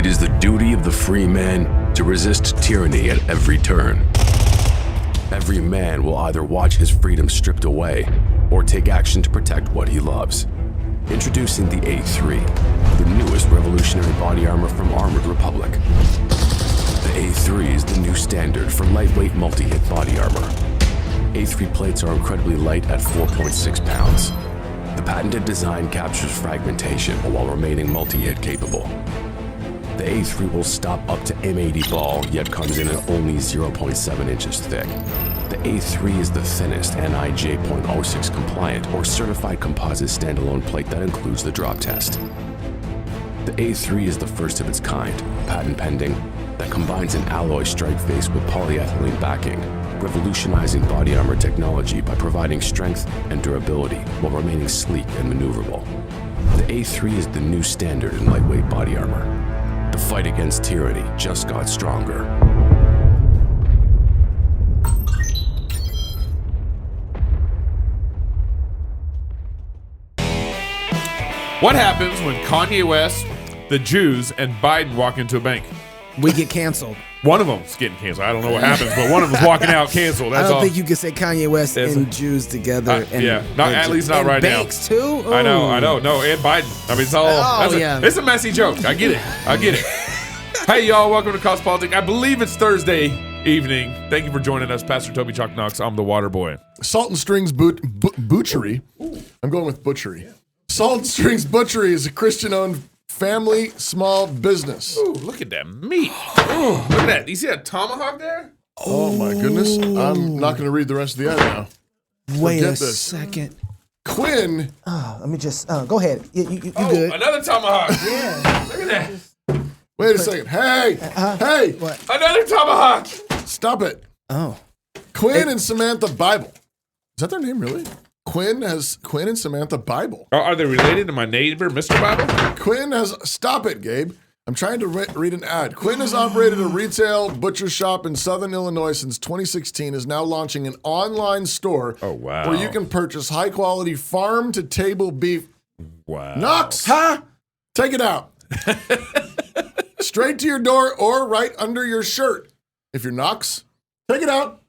It is the duty of the free man to resist tyranny at every turn. Every man will either watch his freedom stripped away or take action to protect what he loves. Introducing the A3, the newest revolutionary body armor from Armored Republic. The A3 is the new standard for lightweight multi-hit body armor. A3 plates are incredibly light at 4.6 pounds. The patented design captures fragmentation while remaining multi-hit capable. The A3 will stop up to M80 ball, yet comes in at only 0.7 inches thick. The A3 is the thinnest NIJ.06 compliant or certified composite standalone plate that includes the drop test. The A3 is the first of its kind, patent pending, that combines an alloy strike face with polyethylene backing, revolutionizing body armor technology by providing strength and durability while remaining sleek and maneuverable. The A3 is the new standard in lightweight body armor. The fight against tyranny just got stronger. What happens when Kanye West, the Jews, and Biden walk into a bank? We get canceled. One of them's getting canceled. I don't know what happens, but one of them's walking out canceled. That's I don't all. think you can say Kanye West and Jews together. At least not right now. Banks too. Ooh. I know. No, and Biden. I mean, it's all. It's a messy joke. I get it. Hey, y'all, welcome to Cause Politics. I believe it's Thursday evening. Thank you for joining us. Pastor Toby Chuck Knox. I'm the water boy. Salt and Strings Butchery. I'm going with butchery. Salt and Strings Butchery is a Christian-owned family small business. Ooh, look at that meat. Ooh, look at that. You see that tomahawk there? Oh, my goodness. I'm not going to read the rest of the ad now. Wait a second. Quinn. Let me just, go ahead. You good. Another tomahawk. Yeah. Look at that. Wait a second. Hey. Hey. What? Another tomahawk. Stop it. Oh. Quinn and Samantha Bible. Is that their name, really? Quinn and Samantha Bible. Are they related to my neighbor, Mr. Bible? Quinn has... Stop it, Gabe. I'm trying to read an ad. Quinn has operated a retail butcher shop in Southern Illinois since 2016, is now launching an online store where you can purchase high-quality farm-to-table beef. Wow. Knox! Huh? Take it out. Straight to your door or right under your shirt. If you're Knox, take it out.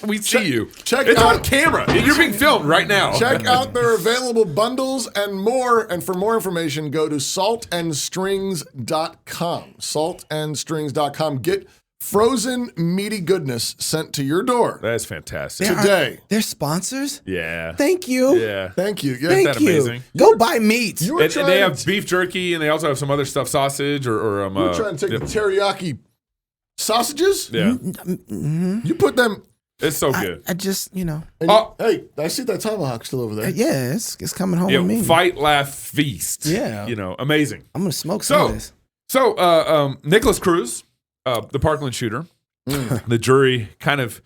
We see you. It's on camera. You're being filmed right now. Check out their available bundles and more. And for more information, go to saltandstrings.com. Saltandstrings.com. Get frozen meaty goodness sent to your door. That's fantastic. Today. They're sponsors? Yeah. Thank you. Yeah. Thank you. Yeah. Thank Isn't that you. amazing? Go buy meat. And they have beef jerky, and they also have some other stuff, sausage or you were trying to take the teriyaki sausages? Yeah. Mm-hmm. You put them... It's so good. I just, hey, I see that tomahawk still over there. Yeah, it's coming home with me. Fight, laugh, feast. Yeah. Amazing. I'm going to smoke some of this. So, Nicholas Cruz, the Parkland shooter, the jury kind of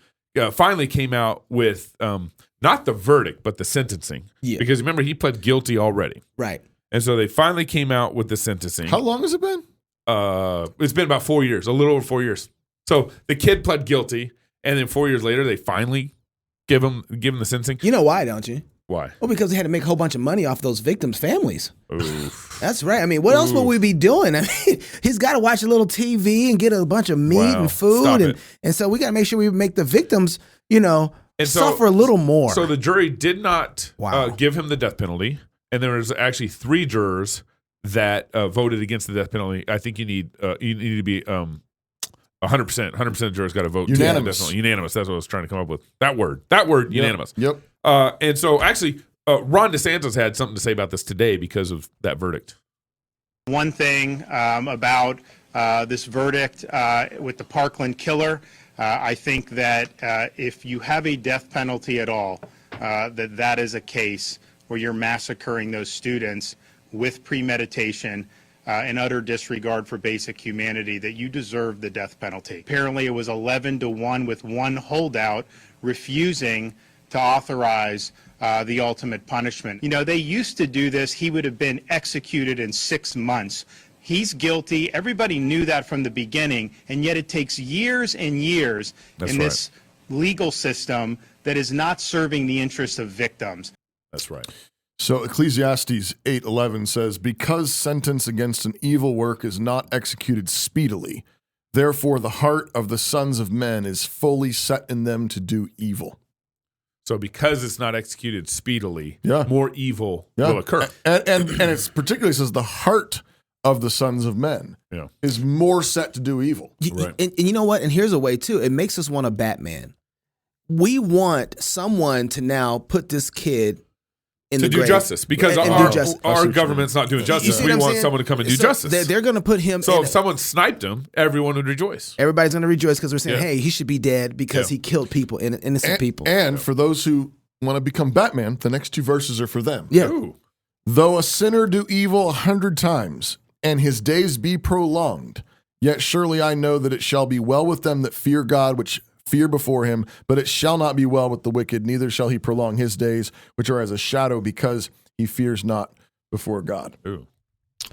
finally came out with not the verdict, but the sentencing. Yeah. Because remember, he pled guilty already. Right. And so they finally came out with the sentencing. How long has it been? It's been about 4 years, a little over 4 years. So the kid pled guilty. And then 4 years later, they finally give him the sentencing. You know why, don't you? Why? Well, because they had to make a whole bunch of money off those victims' families. Oof. That's right. I mean, what else would we be doing? I mean, he's got to watch a little TV and get a bunch of meat and food. And so we got to make sure we make the victims, suffer a little more. So the jury did not give him the death penalty. And there was actually 3 jurors that voted against the death penalty. I think you need to be 100% of jurors got to vote. Unanimous. Unanimous. That's what I was trying to come up with. That word, unanimous. Yep. And so actually, Ron DeSantis had something to say about this today because of that verdict. One thing about this verdict with the Parkland killer, I think that if you have a death penalty at all, that is a case where you're massacring those students with premeditation and utter disregard for basic humanity, that you deserve the death penalty. Apparently it was 11-1 with one holdout refusing to authorize the ultimate punishment. They used to do this. He would have been executed in 6 months. He's guilty. Everybody knew that from the beginning, and yet it takes years and years this legal system that is not serving the interests of victims. That's right. So Ecclesiastes 8:11 says, because sentence against an evil work is not executed speedily, therefore the heart of the sons of men is fully set in them to do evil. So because it's not executed speedily, more evil will occur. And it's particularly says the heart of the sons of men is more set to do evil. Right. And you know what? And here's a way too. It makes us want a Batman. We want someone to now put this kid in to the do grave. justice, because our government's not doing justice. We want someone to come and do justice. They're going to put him. So if someone sniped him, everyone would rejoice. Everybody's going to rejoice because we're saying, hey, he should be dead because he killed people, innocent people. And for those who want to become Batman, the next 2 verses are for them. Yeah. Ooh. Though a sinner do evil 100 times, and his days be prolonged, yet surely I know that it shall be well with them that fear God, which fear before him, but it shall not be well with the wicked, neither shall he prolong his days, which are as a shadow, because he fears not before God. Ooh.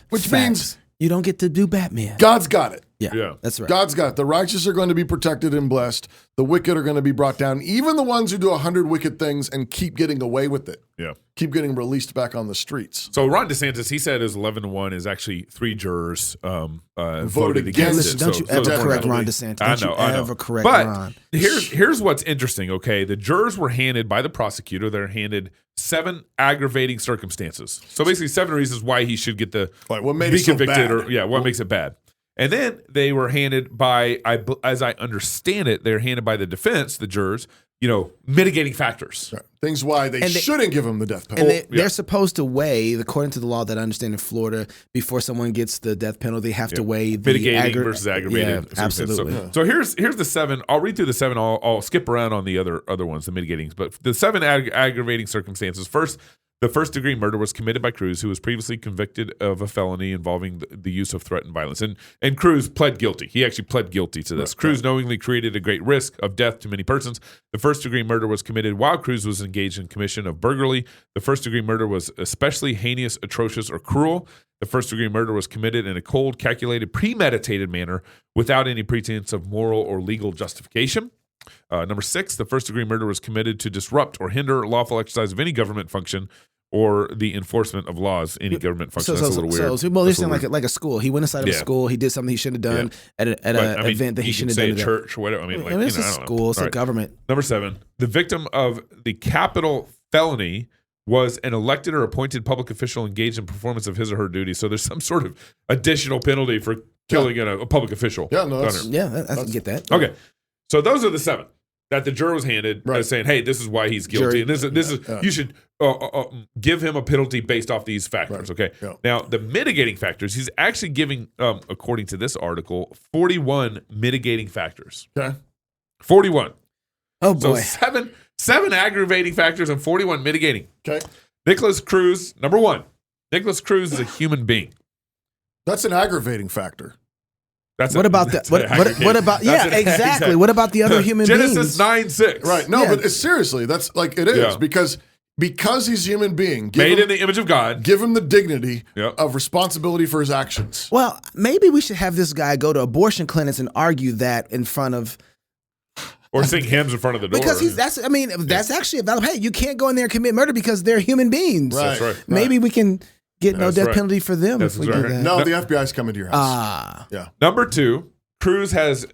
Which means you don't get to do Batman. God's got it. Yeah, that's right. God's got it. The righteous are going to be protected and blessed. The wicked are going to be brought down. Even the ones who do 100 wicked things and keep getting away with it. Yeah. Keep getting released back on the streets. So Ron DeSantis, he said his 11-1 is actually 3 jurors voted against Listen, it. Don't you ever correct Ron DeSantis. Don't you ever correct Ron. But here's what's interesting, okay? The jurors were handed by the prosecutor, they're handed 7 aggravating circumstances. So basically 7 reasons why he should get the what made be it so convicted bad? what makes it bad. And then they were handed by, as I understand it, they're handed by the defense, the jurors, mitigating factors. Right. Things why they shouldn't give him the death And penalty. they're supposed to weigh, according to the law that I understand in Florida, before someone gets the death penalty, they have to weigh the mitigating versus aggravated. Yeah, absolutely. So here's the 7. I'll read through the 7. I'll skip around on the other ones, the mitigatings. But the 7 aggravating circumstances. First, the first-degree murder was committed by Cruz, who was previously convicted of a felony involving the use of threat and violence. And Cruz pled guilty. He actually pled guilty to this. Cruz knowingly created a great risk of death to many persons. The first-degree murder was committed while Cruz was engaged in commission of burglary. The first-degree murder was especially heinous, atrocious, or cruel. The first-degree murder was committed in a cold, calculated, premeditated manner without any pretense of moral or legal justification. Number 6, the first-degree murder was committed to disrupt or hinder lawful exercise of any government function or the enforcement of laws, any government function. That's a little weird. So they're saying like a school. He went inside of a school. He did something he shouldn't have done at an event that he shouldn't have done. Church or whatever. I mean, it's a school. It's a government. Number 7, the victim of the capital felony was an elected or appointed public official engaged in performance of his or her duty. So there's some sort of additional penalty for killing a public official. Yeah, no, I can get that. Okay, so those are the 7 that the juror was handed, saying, "Hey, this is why he's guilty, and this is you should give him a penalty based off these factors." Okay. Yeah. Now, the mitigating factors, he's actually giving, according to this article, 41 mitigating factors. Okay. 41. Oh boy. So 7 aggravating factors and 41 mitigating. Okay. Nicholas Cruz, number 1. Nicholas Cruz is a human being. That's an aggravating factor. What about that? What about? Yeah, exactly. What about the other human Genesis beings? 9:6. Right. No, but seriously, that's like it is because he's a human being, made in the image of God. Give him the dignity of responsibility for his actions. Well, maybe we should have this guy go to abortion clinics and argue that in front of. Or sing hymns in front of the door. Because that's actually a valid. Hey, you can't go in there and commit murder because they're human beings. Right. That's right. Maybe we can get no death penalty for them if we do that. No, the FBI's coming to your house. Yeah. Number 2, Cruz has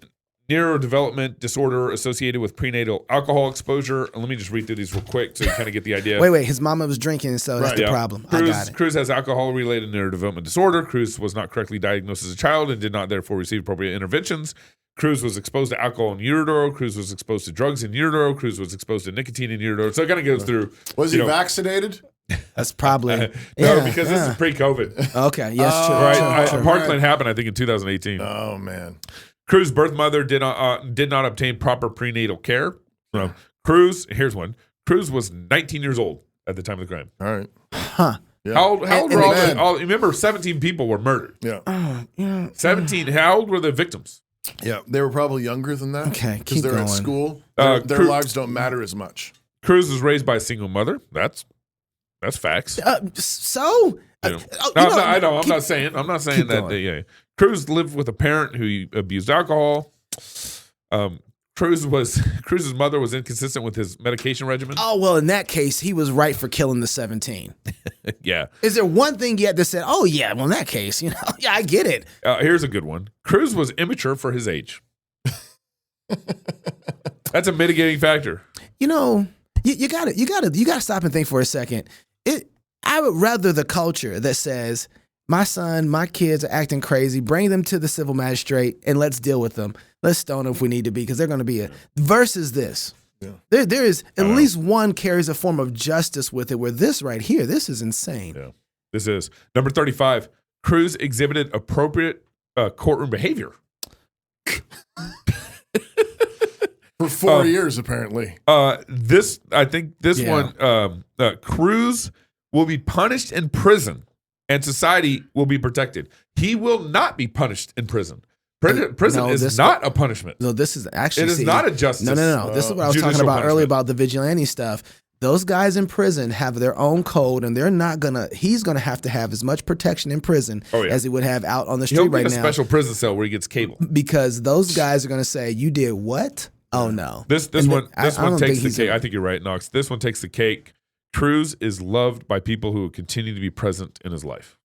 neurodevelopment disorder associated with prenatal alcohol exposure. And let me just read through these real quick so you kind of get the idea. Wait. His mama was drinking, so that's the problem. I got it. Cruz has alcohol-related neurodevelopment disorder. Cruz was not correctly diagnosed as a child and did not therefore receive appropriate interventions. Cruz was exposed to alcohol in utero. Cruz was exposed to drugs in utero. Cruz was exposed to nicotine in utero. So it kind of goes through. Was he vaccinated? That's probably no, because this is pre-COVID. Okay, yes, true. Right, true. Parkland happened, I think, in 2018. Oh man, Cruz's birth mother did not obtain proper prenatal care. Cruz, here's one. Cruz was 19 years old at the time of the crime. All right. Huh. Yeah. How old were all? Remember, 17 people were murdered. Yeah. 17. How old were the victims? Yeah, they were probably younger than that. Okay, because they're going. at school. Their lives don't matter as much. Cruz was raised by a single mother. That's facts. So I know. I'm not saying that. Cruz lived with a parent who abused alcohol. Cruz's mother was inconsistent with his medication regimen. Oh, well, in that case, he was right for killing the 17. Yeah. Is there one thing yet that said, oh, yeah, well, in that case, yeah, I get it. Here's a good one. Cruz was immature for his age. That's a mitigating factor. You gotta stop and think for a second. I would rather the culture that says, my son, my kids are acting crazy, bring them to the civil magistrate and let's deal with them. Let's stone them if we need to be, because they're going to be versus this. Yeah. There is at least one carries a form of justice with it, where this right here, this is insane. Yeah, this is. Number 35, Cruz exhibited appropriate courtroom behavior. For 4 years, apparently. I think this one, Cruz will be punished in prison and society will be protected. He will not be punished in prison. Prison is not a punishment. No, this is actually... It is not a justice. No. This is what I was talking about earlier about the vigilante stuff. Those guys in prison have their own code, and he's going to have as much protection in prison as he would have out on the street right now. He'll get a special prison cell where he gets cable. Because those guys are going to say, you did what? Oh, no. This one takes the cake. I think you're right, Knox. This one takes the cake. Cruz is loved by people who continue to be present in his life.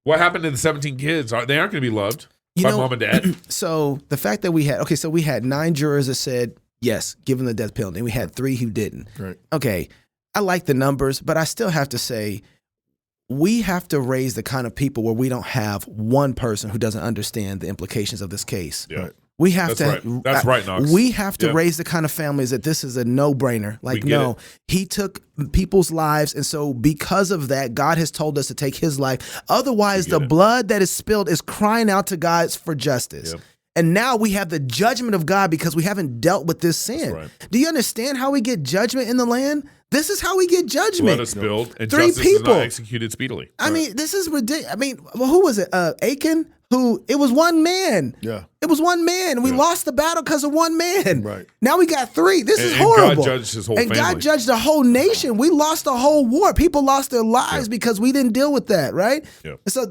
What happened to the 17 kids? They aren't going to be loved by mom and dad. So the fact that we had 9 jurors that said, yes, give him the death penalty. And we had 3 who didn't. Right. Okay, I like the numbers, but I still have to say, we have to raise the kind of people where we don't have one person who doesn't understand the implications of this case. Yeah. We have That's right, Knox. We have to raise the kind of families that this is a no-brainer. Like, no, he took people's lives, and so because of that, God has told us to take his life. Otherwise, the blood that is spilled is crying out to God for justice. Yep. And now we have the judgment of God because we haven't dealt with this sin. Right. Do you understand how we get judgment in the land? This is how we get judgment. Blood is spilled, and 3 justice people is not executed speedily. I mean, this is ridiculous. I mean, who was it? Achan? It was one man. Yeah. It was one man. We lost the battle because of one man. Right. Now we got 3. This is horrible. God judged his whole family. And God judged the whole nation. We lost a whole war. People lost their lives because we didn't deal with that, right? Yeah. So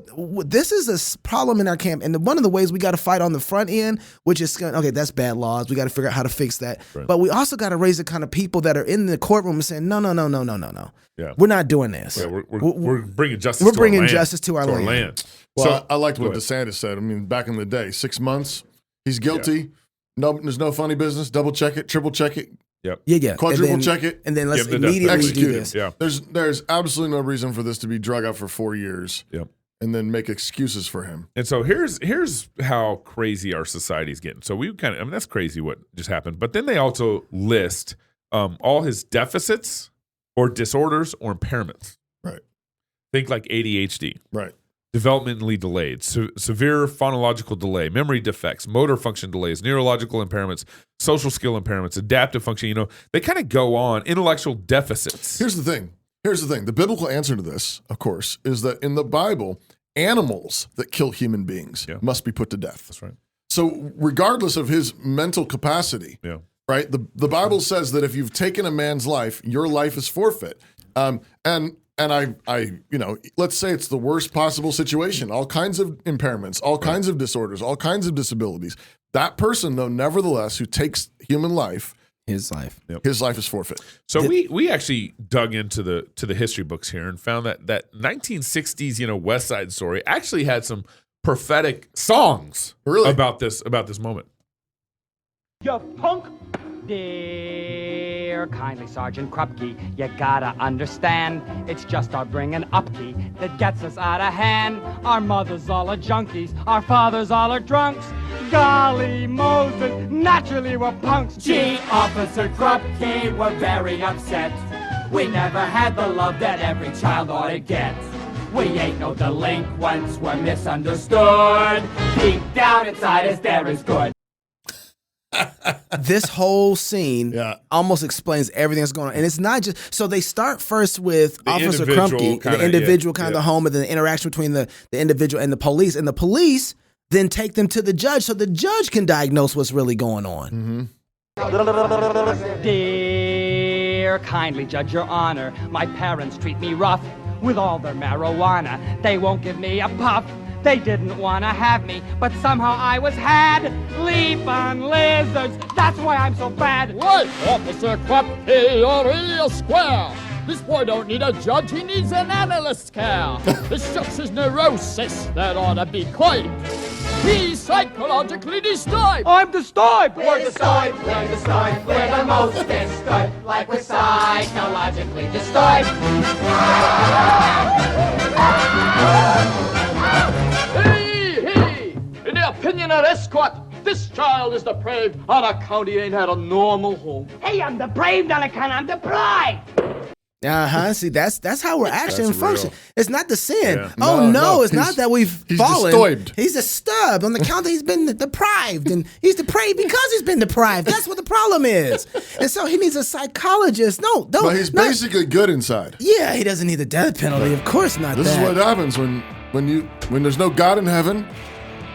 this is a problem in our camp. And one of the ways we got to fight on the front end, which is, okay, that's bad laws. We got to figure out how to fix that. Right. But we also got to raise the kind of people that are in the courtroom and saying, no. Yeah. We're not doing this. Yeah, we're bringing justice. We're bringing justice to our land. Well, so, I liked what DeSantis said. I mean, back in the day, 6 months, he's guilty. Yeah. No, there's no funny business. Double check it, triple check it. Yep. Yeah. Quadruple check it, and then let's immediately execute do this. Yeah. There's absolutely no reason for this to be drug out for 4 years. Yep. And then make excuses for him. And so here's how crazy our society's getting. So that's crazy what just happened. But then they also list all his deficits or disorders or impairments. Right. Think like ADHD. Right. Developmentally delayed, severe phonological delay, memory defects, motor function delays, neurological impairments, social skill impairments, adaptive function. They kind of go on. Intellectual deficits. Here's the thing. The biblical answer to this, of course, is that in the Bible, animals that kill human beings must be put to death. That's right. So regardless of his mental capacity, right? The Bible says that if you've taken a man's life, your life is forfeit. And I, let's say it's the worst possible situation, all kinds of impairments, all kinds of disorders, all kinds of disabilities. That person, though, nevertheless, who takes human life, his life is forfeit. So we actually dug into the history books here and found that 1960s, West Side Story actually had some prophetic songs about this moment. You punk! Dear kindly Sergeant Krupke, you gotta understand, it's just our bringing upkey that gets us out of hand. Our mothers all are junkies, our fathers all are drunks. Golly Moses, naturally we're punks. Gee, Officer Krupke, we're very upset. We never had the love that every child ought to get. We ain't no delinquents, we're misunderstood. Deep down inside us there is good. This whole scene almost explains everything that's going on. And it's not just, so they start first with Officer Krupke, the individual kind of the home, and then the interaction between the individual and the police. And the police then take them to the judge so the judge can diagnose what's really going on. Mm-hmm. Dear kindly Judge, Your Honor, my parents treat me rough with all their marijuana. They won't give me a puff. They didn't want to have me, but somehow I was had. Leap on lizards, that's why I'm so bad. Right, Officer Krupke, you're real square. This boy don't need a judge, he needs an analyst's care. It's just his neurosis that ought to be coined. He's psychologically disturbed. I'm disturbed. We're disturbed, we're disturbed, we're the most disturbed, like we're psychologically disturbed. Hey! In the opinion of this court, this child is depraved on account he ain't had a normal home. Hey, I'm depraved on account I'm deprived. See, that's how we're actually function. It's not the sin. Yeah. No, it's not that we've fallen. Disturbed. He's disturbed on the count that he's been deprived, and he's depraved because he's been deprived. That's what the problem is. And so he needs a psychologist. But he's basically good inside. Yeah, he doesn't need the death penalty. Of course not. This is what happens when there's no God in heaven.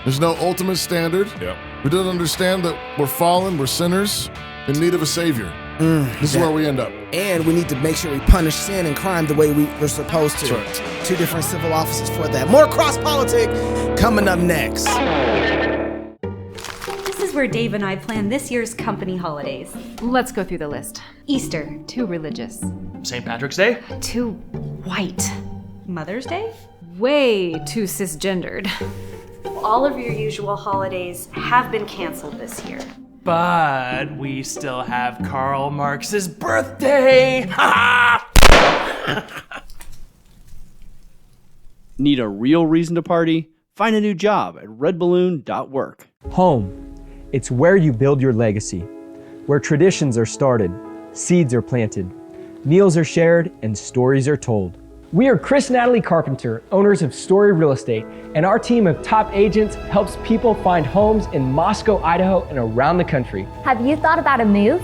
There's no ultimate standard. Yep. We don't understand that we're fallen, we're sinners in need of a savior. This is where we end up. And we need to make sure we punish sin and crime the way we're supposed to. That's right. 2 different civil officers for that. More cross politic coming up next. This is where Dave and I plan this year's company holidays. Let's go through the list. Easter, Too religious. St. Patrick's Day? Too white. Mother's Day. Way too cisgendered. All of your usual holidays have been canceled this year. But we still have Karl Marx's birthday! Need a real reason to party? Find a new job at redballoon.work. Home. It's where you build your legacy, where traditions are started, seeds are planted, meals are shared, and stories are told. We are Chris and Natalie Carpenter, owners of Story Real Estate, and our team of top agents helps people find homes in Moscow, Idaho, and around the country. Have you thought about a move?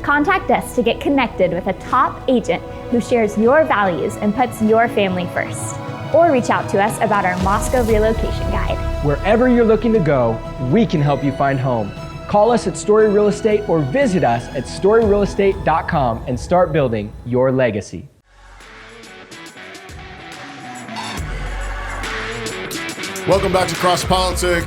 Contact us to get connected with a top agent who shares your values and puts your family first. Or reach out to us about our Moscow relocation guide. Wherever you're looking to go, we can help you find home. Call us at Story Real Estate or visit us at storyrealestate.com and start building your legacy. Welcome back to Cross Politic.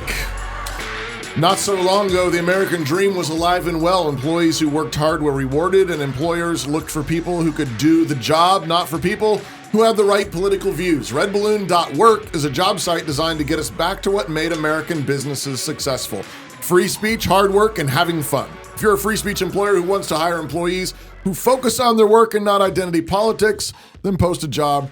Not so long ago, the American dream was alive and well. Employees who worked hard were rewarded, and employers looked for people who could do the job, not for people who had the right political views. Redballoon.work is a job site designed to get us back to what made American businesses successful: free speech, hard work, and having fun. If you're a free speech employer who wants to hire employees who focus on their work and not identity politics, then post a job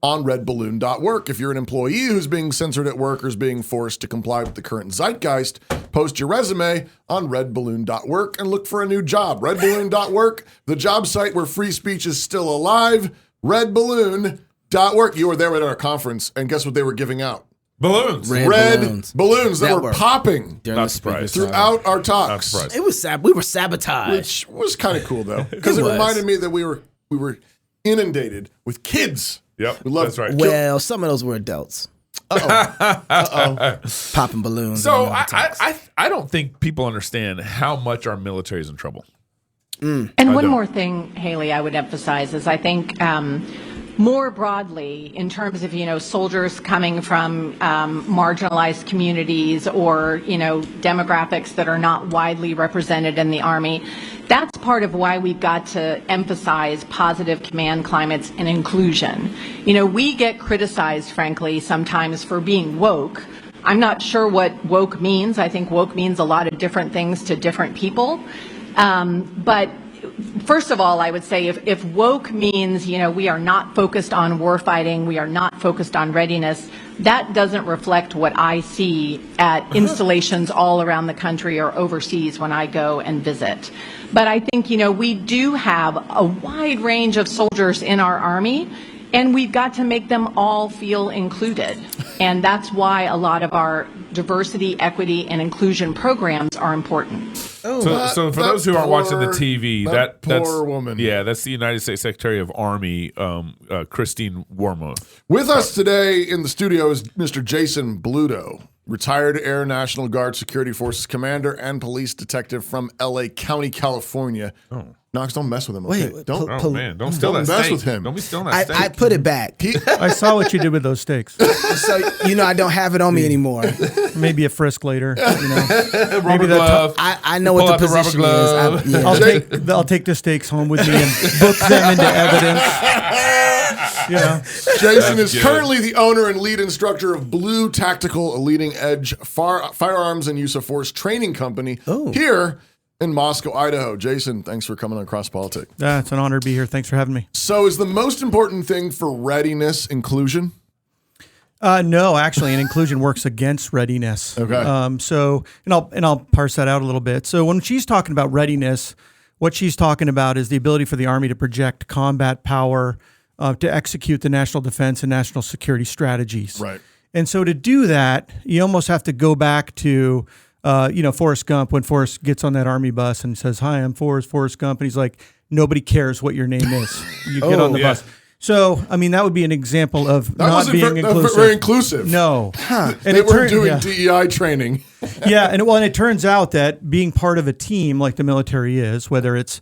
on redballoon.work. If you're an employee who's being censored at work or is being forced to comply with the current zeitgeist, post your resume on redballoon.work and look for a new job. Redballoon.work, the job site where free speech is still alive. Redballoon.work. You were there at our conference, and guess what they were giving out? Balloons. Red balloons that were popping Not surprised. throughout our talks. Not surprised. It was sad. We were sabotaged. Which was kind of cool, though, because it reminded me that we were inundated with kids. Yep, we love that's right. Well, some of those were adults. Popping balloons. So I don't think people understand how much our military is in trouble. And one more thing, Haley, I would emphasize is I think more broadly in terms of, soldiers coming from marginalized communities or, demographics that are not widely represented in the Army, that's part of why we've got to emphasize positive command climates and inclusion. We get criticized, frankly, sometimes for being woke. I'm not sure what woke means. I think woke means a lot of different things to different people. But first of all, I would say if woke means, we are not focused on warfighting, we are not focused on readiness, that doesn't reflect what I see at installations all around the country or overseas when I go and visit. But I think, we do have a wide range of soldiers in our Army, and we've got to make them all feel included. And that's why a lot of our diversity, equity, and inclusion programs are important. So for those who aren't watching the TV, that that's poor woman. Yeah, that's the United States Secretary of Army, Christine Wormuth. With us today in the studio is Mr. Jassen Bluto, retired Air National Guard Security Forces commander and police detective from LA County, California. Knox, don't mess with him. Wait, Okay? Don't. Oh man, don't steal that mess steak. with him. Don't be stealing that steak. I put it back. I saw what you did with those steaks. So, I don't have it on me anymore. Maybe a frisk later. Rubber glove. I know what the position is. I'll take the steaks home with me and book them into evidence. Jason is currently the owner and lead instructor of Blue Tactical, a leading edge firearms and use of force training company here in Moscow, Idaho. Jason, thanks for coming on Cross Politic. It's an honor to be here. Thanks for having me. So is the most important thing for readiness inclusion? No, actually, and inclusion works against readiness. Okay. So I'll parse that out a little bit. So when she's talking about readiness, what she's talking about is the ability for the Army to project combat power, to execute the national defense and national security strategies. Right. And so to do that, you almost have to go back to, Forrest Gump, when Forrest gets on that Army bus and says, "Hi, I'm Forrest Gump." And he's like, "Nobody cares what your name is. You get on the bus." So, that would be an example of not being inclusive. Very inclusive. No. And they were doing DEI training. And it turns out that being part of a team like the military is, whether it's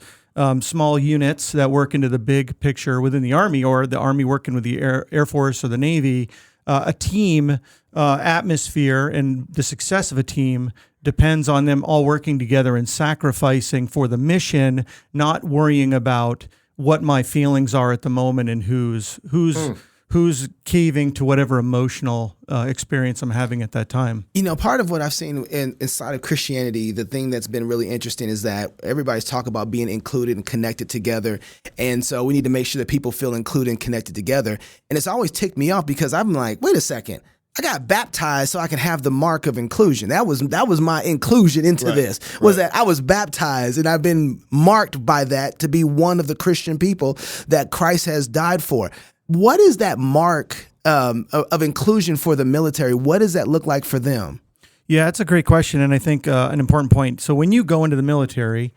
small units that work into the big picture within the Army, or the Army working with the Air Force or the Navy, a team atmosphere and the success of a team depends on them all working together and sacrificing for the mission, not worrying about what my feelings are at the moment and who's caving to whatever emotional experience I'm having at that time. Part of what I've seen inside of Christianity, the thing that's been really interesting is that everybody's talking about being included and connected together. And so we need to make sure that people feel included and connected together. And it's always ticked me off because I'm like, wait a second. I got baptized so I can have the mark of inclusion. That was my inclusion into this, was that I was baptized and I've been marked by that to be one of the Christian people that Christ has died for. What is that mark of inclusion for the military? What does that look like for them? Yeah, that's a great question, and I think an important point. So when you go into the military,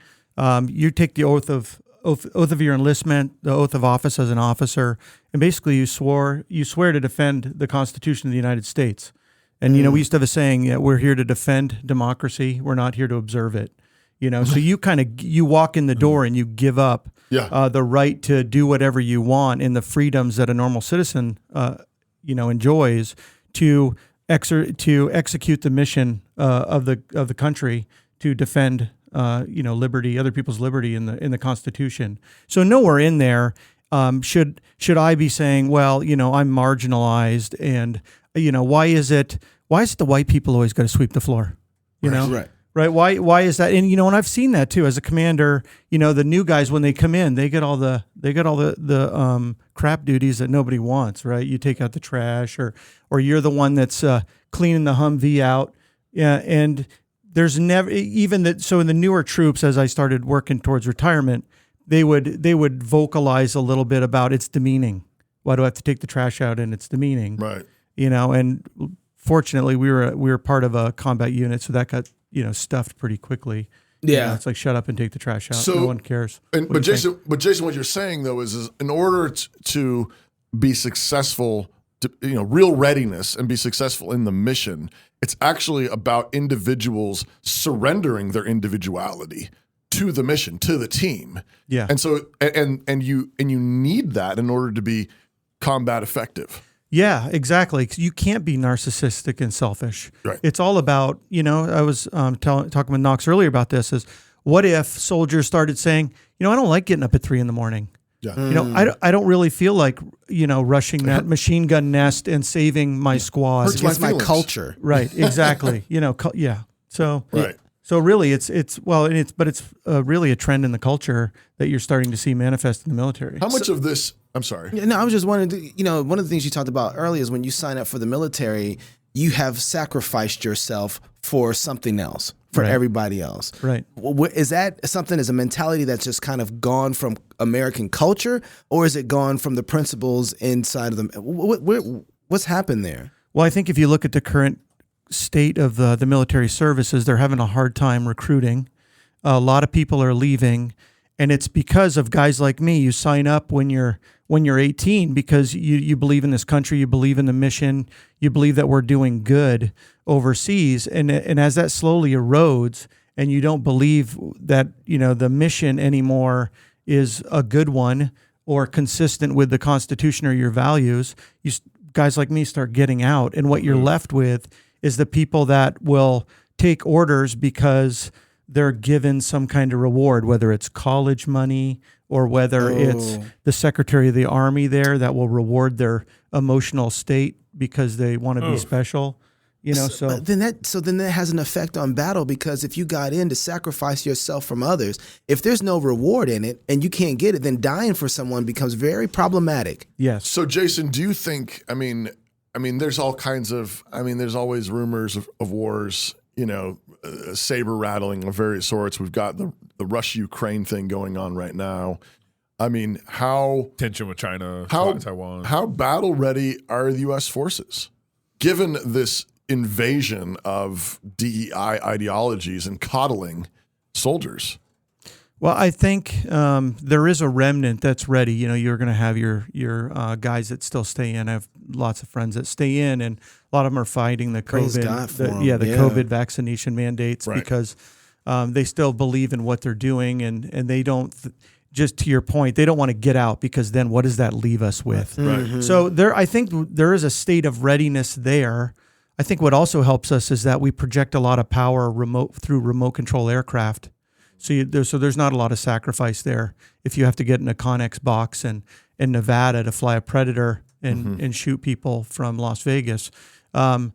you take the oath of your enlistment, the oath of office as an officer, and basically you swear to defend the Constitution of the United States. And we used to have a saying, we're here to defend democracy. We're not here to observe it. So you walk in the door and you give up the right to do whatever you want and the freedoms that a normal citizen enjoys to execute the mission of the country to defend liberty, other people's liberty in the Constitution. So nowhere in there should I be saying, well, I'm marginalized, and why is it the white people always got to sweep the floor? Right? Why is that? And and I've seen that too as a commander. The new guys, when they come in, they get all the crap duties that nobody wants. Right? You take out the trash, or you're the one that's cleaning the Humvee out. Yeah, and there's never even that. So in the newer troops, as I started working towards retirement, they would vocalize a little bit about it's demeaning. Why do I have to take the trash out? And it's demeaning. Right. And fortunately, we were part of a combat unit, so that got stuffed pretty quickly. Yeah, it's like shut up and take the trash out. So, no one cares. But Jason, what you're saying though is in order to be successful, real readiness and be successful in the mission, it's actually about individuals surrendering their individuality to the mission, to the team. Yeah. And so and you need that in order to be combat effective. Yeah, exactly. 'Cause you can't be narcissistic and selfish. Right. It's all about, I was talking with Knox earlier about this, is what if soldiers started saying, I don't like getting up at 3 a.m. Yeah. I don't really feel like, rushing that machine gun nest and saving my squad. It's against my culture. Right, exactly. Yeah. So right. So really, it's really a trend in the culture that you're starting to see manifest in the military. How much of this? I'm sorry. Yeah, no, I was just wondering. One of the things you talked about earlier is when you sign up for the military, you have sacrificed yourself for something else, for everybody else. Right. Is that something as a mentality that's just kind of gone from American culture, or is it gone from the principles inside of them? What's happened there? Well, I think if you look at the current state of the military services, they're having a hard time recruiting. A lot of people are leaving, and it's because of guys like me. You sign up when you're 18 because you believe in this country, you believe in the mission, you believe that we're doing good overseas, and as that slowly erodes, and you don't believe that, the mission anymore is a good one or consistent with the Constitution or your values, guys like me start getting out. And what you're left with is the people that will take orders because they're given some kind of reward, whether it's college money or whether it's the Secretary of the Army there that will reward their emotional state because they want to be special. But then that has an effect on battle, because if you got in to sacrifice yourself from others, if there's no reward in it and you can't get it, then dying for someone becomes very problematic. Yes. So Jason, do you think, there's all kinds of, there's always rumors of wars, saber rattling of various sorts. We've got the Russia-Ukraine thing going on right now. How tension with China, Taiwan. How battle ready are the U.S. forces, given this invasion of DEI ideologies and coddling soldiers? Well, I think there is a remnant that's ready. You're going to have your guys that still stay in. I have lots of friends that stay in, and a lot of them are fighting the COVID, COVID vaccination mandates because they still believe in what they're doing, and they don't. Just to your point, they don't want to get out, because then what does that leave us with? Right. Mm-hmm. So I think there is a state of readiness there. I think what also helps us is that we project a lot of power through remote control aircraft. So there's not a lot of sacrifice there. If you have to get in a Connex box in Nevada to fly a Predator and shoot people from Las Vegas. But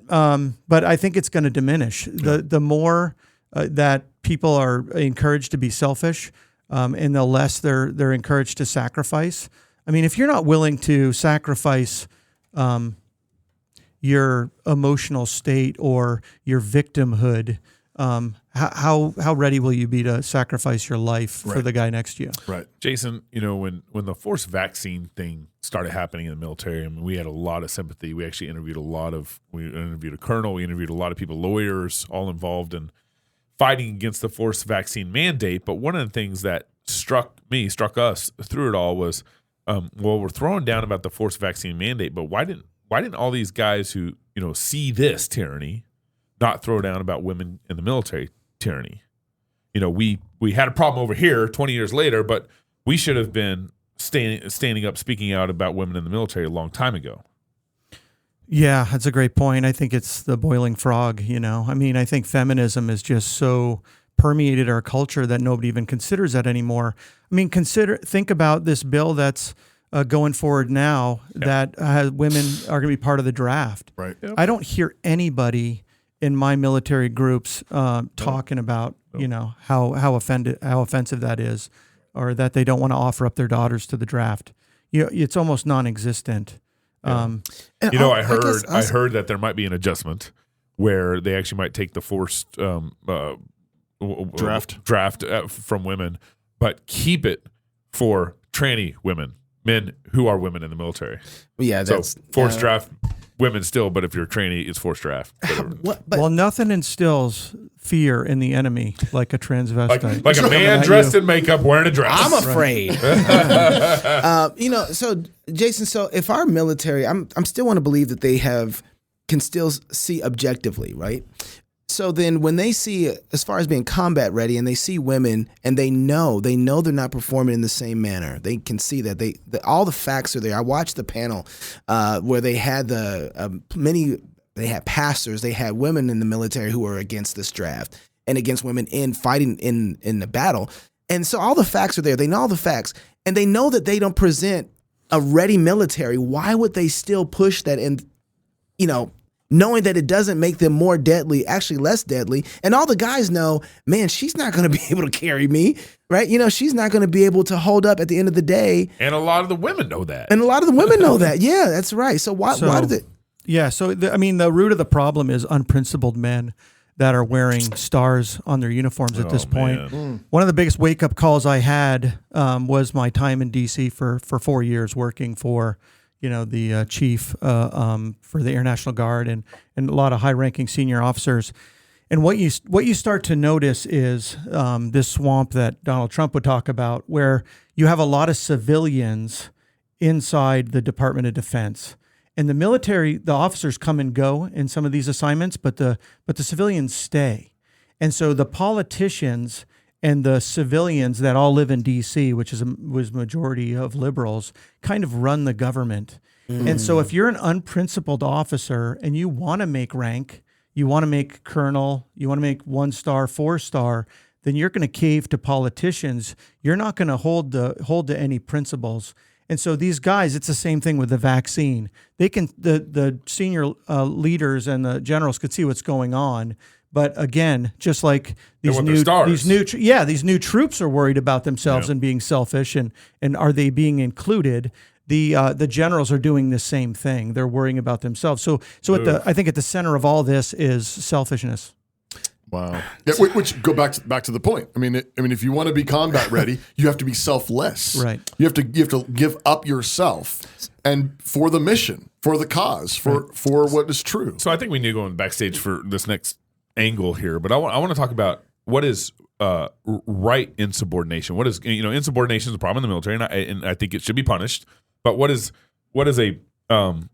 I think it's going to diminish. The more that people are encouraged to be selfish, and the less they're encouraged to sacrifice. If you're not willing to sacrifice your emotional state or your victimhood, how ready will you be to sacrifice your life for the guy next to you? Right. Jason, when the forced vaccine thing started happening in the military, we had a lot of sympathy. We actually interviewed a colonel, we interviewed a lot of people, lawyers, all involved in fighting against the forced vaccine mandate. But one of the things that struck us through it all was, we're throwing down about the forced vaccine mandate, but why didn't all these guys who, see this tyranny not throw down about women in the military tyranny? We had a problem over here 20 years later, but we should have been standing up, speaking out about women in the military a long time ago. Yeah, that's a great point. I think it's the boiling frog, I think feminism is just so permeated our culture that nobody even considers that anymore. Think about this bill that's going forward now that women are going to be part of the draft. Right. Yep. I don't hear anybody in my military groups talking about how offensive that is, or that they don't want to offer up their daughters to the draft. It's almost non-existent. I heard that there might be an adjustment where they actually might take the forced draft from women, but keep it for tranny women, men who are women in the military. Yeah, that's forced draft women still, but if you're tranny, it's forced draft. Well, nothing instills fear in the enemy like a transvestite. Like a man dressed in makeup wearing a dress. I'm afraid. So Jason, if our military, I'm still want to believe that can still see objectively, right? So then when they see, as far as being combat ready, and they see women and they know they're not performing in the same manner, they can see that all the facts are there. I watched the panel where they had they had pastors, they had women in the military who were against this draft and against women in fighting in the battle. And so all the facts are there. They know all the facts, and they know that they don't present a ready military. Why would they still push that in, knowing that it doesn't make them more deadly, actually less deadly? And all the guys know, man, she's not going to be able to carry me, right? She's not going to be able to hold up at the end of the day. And a lot of the women know that. Yeah, that's right. So why does it? Yeah, so the root of the problem is unprincipled men that are wearing stars on their uniforms at this point. One of the biggest wake-up calls I had was my time in D.C. for 4 years working for the chief for the Air National Guard and a lot of high-ranking senior officers. And what you start to notice is this swamp that Donald Trump would talk about, where you have a lot of civilians inside the Department of Defense. And the military, the officers come and go in some of these assignments, but the civilians stay. And so the politicians and the civilians that all live in D.C., which was majority of liberals, kind of run the government. And so if you're an unprincipled officer and you want to make rank, you want to make colonel, you want to make 1-star, 4-star, then you're going to cave to politicians. You're not going to hold to any principles. And so these guys, it's the same thing with the vaccine. They can the senior leaders and the generals could see what's going on. But again, just like these new troops are worried about themselves and being selfish, and are they being included? The generals are doing the same thing. They're worrying about themselves. So I think at the center of all this is selfishness. Wow. Yeah, which go back to the point. I mean, if you want to be combat ready, you have to be selfless. Right. You have to give up yourself, and for the mission, for the cause, for what is true. So I think we need to go backstage for this next angle here, but I want to talk about what is right insubordination. What is insubordination is a problem in the military, and I think it should be punished. But what is a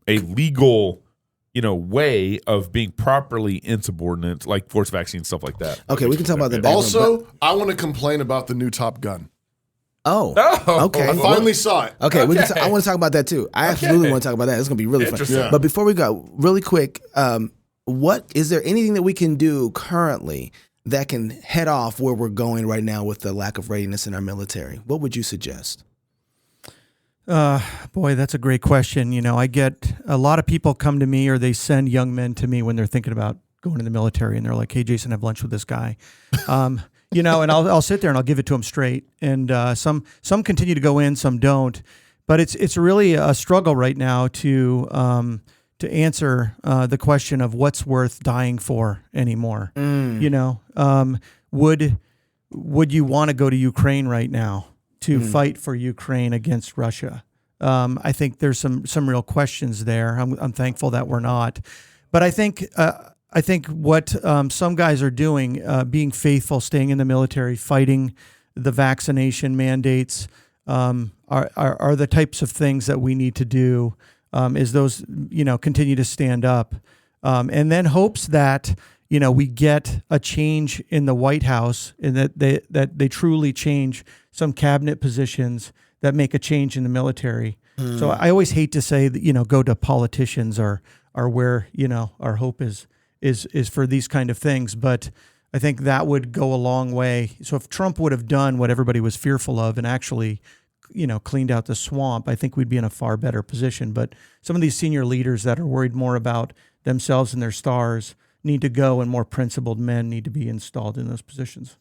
legal way of being properly insubordinate, like forced vaccine, stuff like that? Okay, we can talk about that. Also, I want to complain about the new Top Gun. Oh, okay. I finally saw it. Okay, I want to talk about that too. I absolutely want to talk about that. It's going to be really fun. Yeah. But before we go, really quick, what is there anything that we can do currently that can head off where we're going right now with the lack of readiness in our military? What would you suggest? Boy, that's a great question. I get a lot of people come to me, or they send young men to me when they're thinking about going in the military, and they're like, "Hey, Jason, have lunch with this guy." And I'll sit there and I'll give it to them straight. And some continue to go in, some don't. But it's really a struggle right now to answer the question of what's worth dying for anymore. Would you want to go to Ukraine right now to fight for Ukraine against Russia? I think there's some real questions there. I'm thankful that we're not, but I think what some guys are doing, being faithful, staying in the military, fighting the vaccination mandates, are the types of things that we need to do. Is those continue to stand up, and then hopes that we get a change in the White House, and that they truly change some cabinet positions that make a change in the military. So I always hate to say that go to politicians are where our hope is for these kind of things, but I think that would go a long way. So if Trump would have done what everybody was fearful of and actually cleaned out the swamp, I think we'd be in a far better position. But some of these senior leaders that are worried more about themselves and their stars need to go, and more principled men need to be installed in those positions.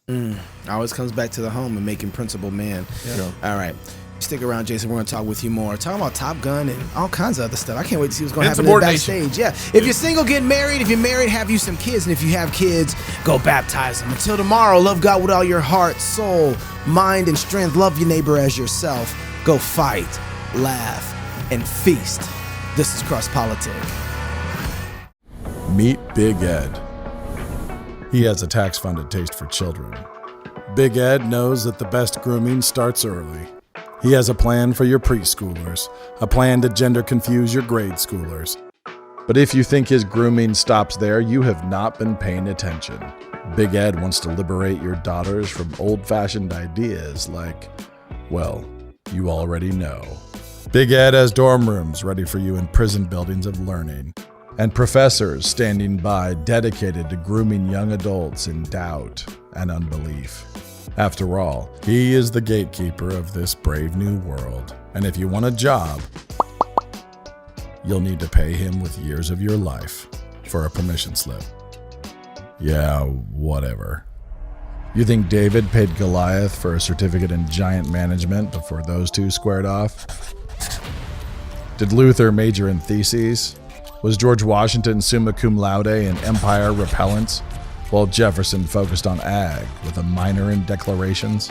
Always comes back to the home and making principled men. Yeah. All right. Stick around, Jason. We're going to talk with you more. Talking about Top Gun and all kinds of other stuff. I can't wait to see what's going to happen in the backstage. Yeah. If you're single, get married. If you're married, have you some kids. And if you have kids, go baptize them. Until tomorrow, love God with all your heart, soul, mind, and strength. Love your neighbor as yourself. Go fight, laugh, and feast. This is Cross Politic. Meet Big Ed. He has a tax-funded taste for children. Big Ed knows that the best grooming starts early. He has a plan for your preschoolers, a plan to gender confuse your grade schoolers. But if you think his grooming stops there, you have not been paying attention. Big Ed wants to liberate your daughters from old-fashioned ideas like, well, you already know. Big Ed has dorm rooms ready for you in prison buildings of learning, and professors standing by dedicated to grooming young adults in doubt and unbelief. After all, he is the gatekeeper of this brave new world, and if you want a job, you'll need to pay him with years of your life for a permission slip. Yeah, whatever. You think David paid Goliath for a certificate in giant management before those two squared off? Did Luther major in theses? Was George Washington summa cum laude in empire repellents, while Jefferson focused on ag with a minor in declarations?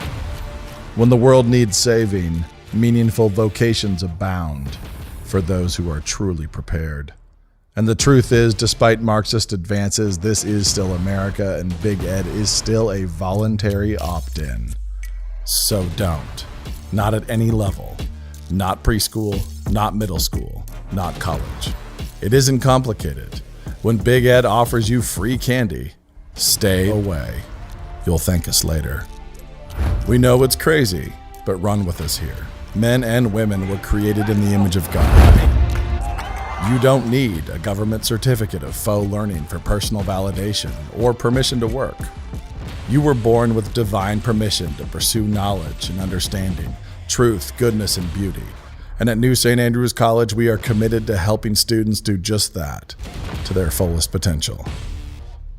When the world needs saving, meaningful vocations abound for those who are truly prepared. And the truth is, despite Marxist advances, this is still America, and Big Ed is still a voluntary opt-in. So don't. Not at any level. Not preschool, not middle school, not college. It isn't complicated. When Big Ed offers you free candy, Stay away. You'll thank us later. We know it's crazy, but run with us here. Men and women were created in the image of God. You don't need a government certificate of faux learning for personal validation or permission to work. You were born with divine permission to pursue knowledge and understanding, truth, goodness, and beauty. And at New St. Andrews College, we are committed to helping students do just that, to their fullest potential.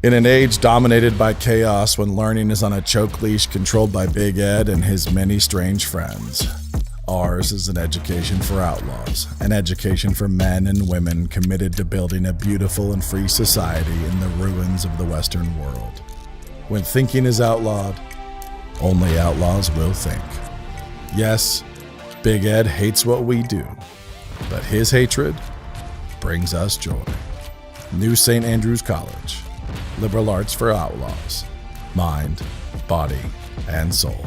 In an age dominated by chaos, when learning is on a choke leash controlled by Big Ed and his many strange friends, ours is an education for outlaws, an education for men and women committed to building a beautiful and free society in the ruins of the Western world. When thinking is outlawed, only outlaws will think. Yes, Big Ed hates what we do, but his hatred brings us joy. New St. Andrews College. Liberal arts for outlaws. Mind, body, and soul.